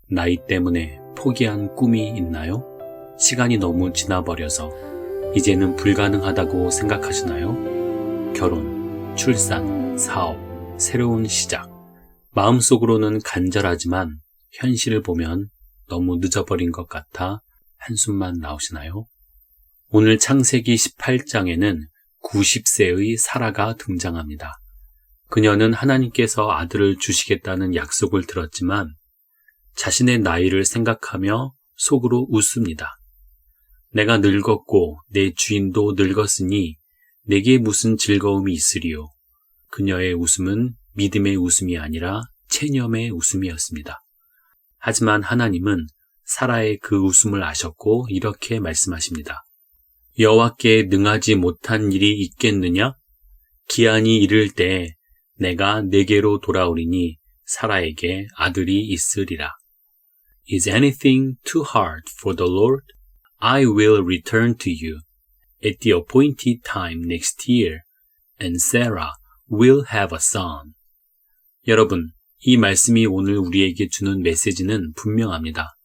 나이 때문에 포기한 꿈이 있나요? 시간이 너무 지나버려서 이제는 불가능하다고 생각하시나요? 결혼, 출산, 사업, 새로운 시작. 마음속으로는 간절하지만 현실을 보면 너무 늦어버린 것 같아 한숨만 나오시나요? 오늘 창세기 18장에는 90세의 사라가 등장합니다. 그녀는 하나님께서 아들을 주시겠다는 약속을 들었지만 자신의 나이를 생각하며 속으로 웃습니다. 내가 늙었고 내 주인도 늙었으니 내게 무슨 즐거움이 있으리요. 그녀의 웃음은 믿음의 웃음이 아니라 체념의 웃음이었습니다. 하지만 하나님은 사라의 그 웃음을 아셨고 이렇게 말씀하십니다. 여호와께 능하지 못한 일이 있겠느냐? 기한이 이를 때 내가 내게로 돌아오리니 사라에게 아들이 있으리라. Is anything too hard for the Lord? I will return to you at the appointed time next year, and Sarah will have a son. 여러분, 이 말씀이 오늘 우리에게 주는 메시지는 분명합니다.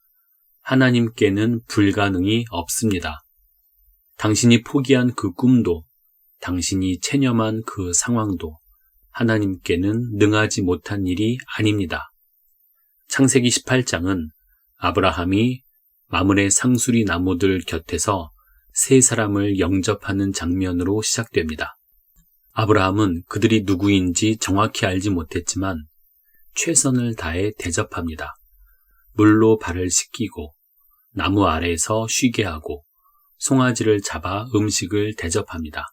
하나님께는 불가능이 없습니다. 당신이 포기한 그 꿈도, 당신이 체념한 그 상황도 하나님께는 능하지 못한 일이 아닙니다. 창세기 18장은 아브라함이 마므레 상수리 나무들 곁에서 세 사람을 영접하는 장면으로 시작됩니다. 아브라함은 그들이 누구인지 정확히 알지 못했지만 최선을 다해 대접합니다. 물로 발을 씻기고 나무 아래에서 쉬게 하고 송아지를 잡아 음식을 대접합니다.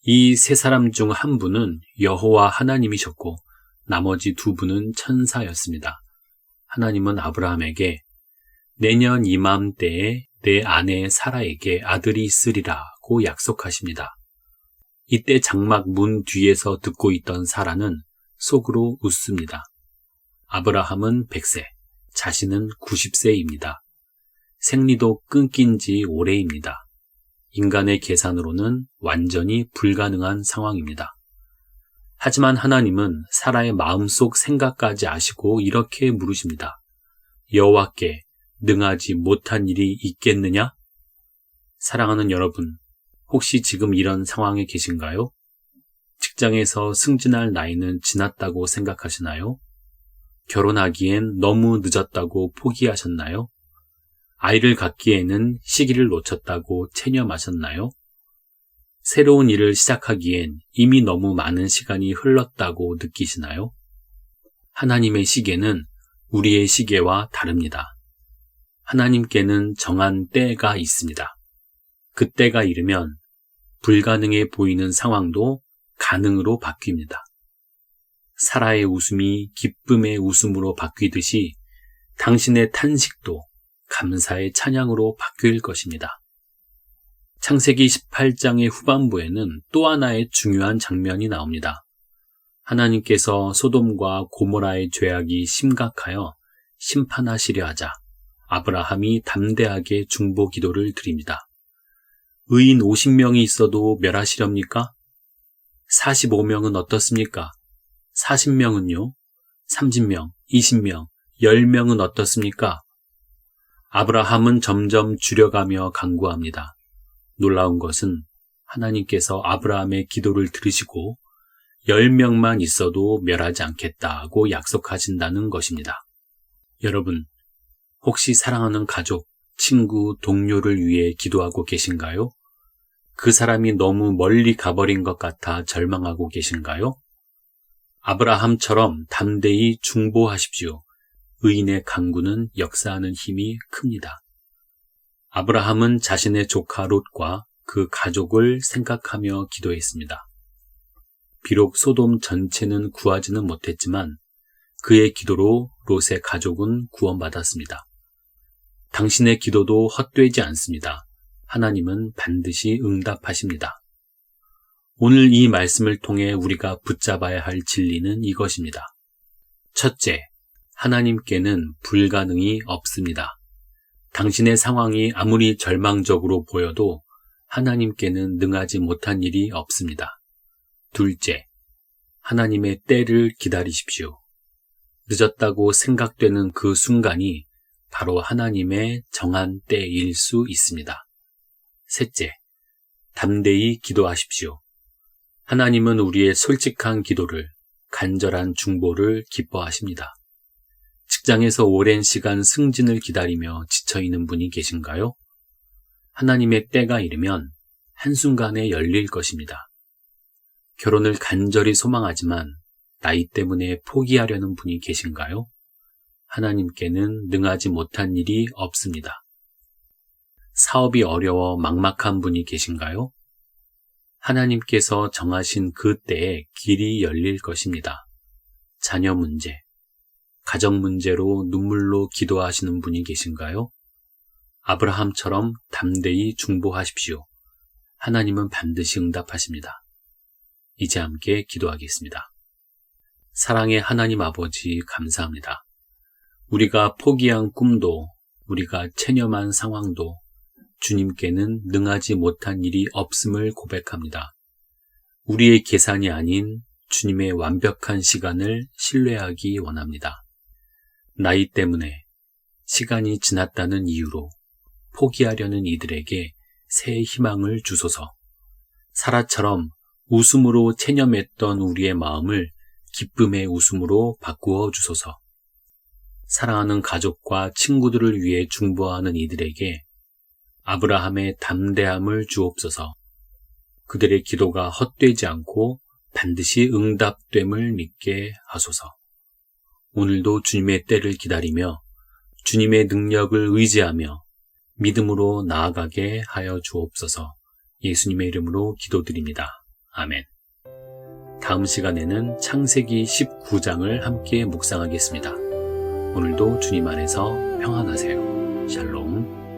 이 세 사람 중 한 분은 여호와 하나님이셨고 나머지 두 분은 천사였습니다. 하나님은 아브라함에게 내년 이맘때에 내 아내 사라에게 아들이 있으리라고 약속하십니다. 이때 장막 문 뒤에서 듣고 있던 사라는 속으로 웃습니다. 아브라함은 100세, 자신은 90세입니다. 생리도 끊긴 지 오래입니다. 인간의 계산으로는 완전히 불가능한 상황입니다. 하지만 하나님은 사라의 마음속 생각까지 아시고 이렇게 물으십니다. 여호와께 능하지 못한 일이 있겠느냐? 사랑하는 여러분, 혹시 지금 이런 상황에 계신가요? 직장에서 승진할 나이는 지났다고 생각하시나요? 결혼하기엔 너무 늦었다고 포기하셨나요? 아이를 갖기에는 시기를 놓쳤다고 체념하셨나요? 새로운 일을 시작하기엔 이미 너무 많은 시간이 흘렀다고 느끼시나요? 하나님의 시계는 우리의 시계와 다릅니다. 하나님께는 정한 때가 있습니다. 그 때가 이르면 불가능해 보이는 상황도 가능으로 바뀝니다. 사라의 웃음이 기쁨의 웃음으로 바뀌듯이 당신의 탄식도 감사의 찬양으로 바뀔 것입니다. 창세기 18장의 후반부에는 또 하나의 중요한 장면이 나옵니다. 하나님께서 소돔과 고모라의 죄악이 심각하여 심판하시려 하자 아브라함이 담대하게 중보 기도를 드립니다. 의인 50명이 있어도 멸하시렵니까? 45명은 어떻습니까? 40명은요? 30명, 20명, 10명은 어떻습니까? 아브라함은 점점 줄여가며 간구합니다. 놀라운 것은 하나님께서 아브라함의 기도를 들으시고 10명만 있어도 멸하지 않겠다고 약속하신다는 것입니다. 여러분, 혹시 사랑하는 가족, 친구, 동료를 위해 기도하고 계신가요? 그 사람이 너무 멀리 가버린 것 같아 절망하고 계신가요? 아브라함처럼 담대히 중보하십시오. 의인의 간구는 역사하는 힘이 큽니다. 아브라함은 자신의 조카 롯과 그 가족을 생각하며 기도했습니다. 비록 소돔 전체는 구하지는 못했지만 그의 기도로 롯의 가족은 구원받았습니다. 당신의 기도도 헛되지 않습니다. 하나님은 반드시 응답하십니다. 오늘 이 말씀을 통해 우리가 붙잡아야 할 진리는 이것입니다. 첫째, 하나님께는 불가능이 없습니다. 당신의 상황이 아무리 절망적으로 보여도 하나님께는 능하지 못한 일이 없습니다. 둘째, 하나님의 때를 기다리십시오. 늦었다고 생각되는 그 순간이 바로 하나님의 정한 때일 수 있습니다. 셋째, 담대히 기도하십시오. 하나님은 우리의 솔직한 기도를, 간절한 중보를 기뻐하십니다. 직장에서 오랜 시간 승진을 기다리며 지쳐있는 분이 계신가요? 하나님의 때가 이르면 한순간에 열릴 것입니다. 결혼을 간절히 소망하지만 나이 때문에 포기하려는 분이 계신가요? 하나님께는 능하지 못한 일이 없습니다. 사업이 어려워 막막한 분이 계신가요? 하나님께서 정하신 그 때에 길이 열릴 것입니다. 자녀 문제, 가정 문제로 눈물로 기도하시는 분이 계신가요? 아브라함처럼 담대히 중보하십시오. 하나님은 반드시 응답하십니다. 이제 함께 기도하겠습니다. 사랑의 하나님 아버지, 감사합니다. 우리가 포기한 꿈도, 우리가 체념한 상황도 주님께는 능하지 못한 일이 없음을 고백합니다. 우리의 계산이 아닌 주님의 완벽한 시간을 신뢰하기 원합니다. 나이 때문에, 시간이 지났다는 이유로 포기하려는 이들에게 새 희망을 주소서. 사라처럼 웃음으로 체념했던 우리의 마음을 기쁨의 웃음으로 바꾸어 주소서. 사랑하는 가족과 친구들을 위해 중보하는 이들에게 아브라함의 담대함을 주옵소서. 그들의 기도가 헛되지 않고 반드시 응답됨을 믿게 하소서. 오늘도 주님의 때를 기다리며 주님의 능력을 의지하며 믿음으로 나아가게 하여 주옵소서. 예수님의 이름으로 기도드립니다. 아멘. 다음 시간에는 창세기 19장을 함께 묵상하겠습니다. 오늘도 주님 안에서 평안하세요. 샬롬.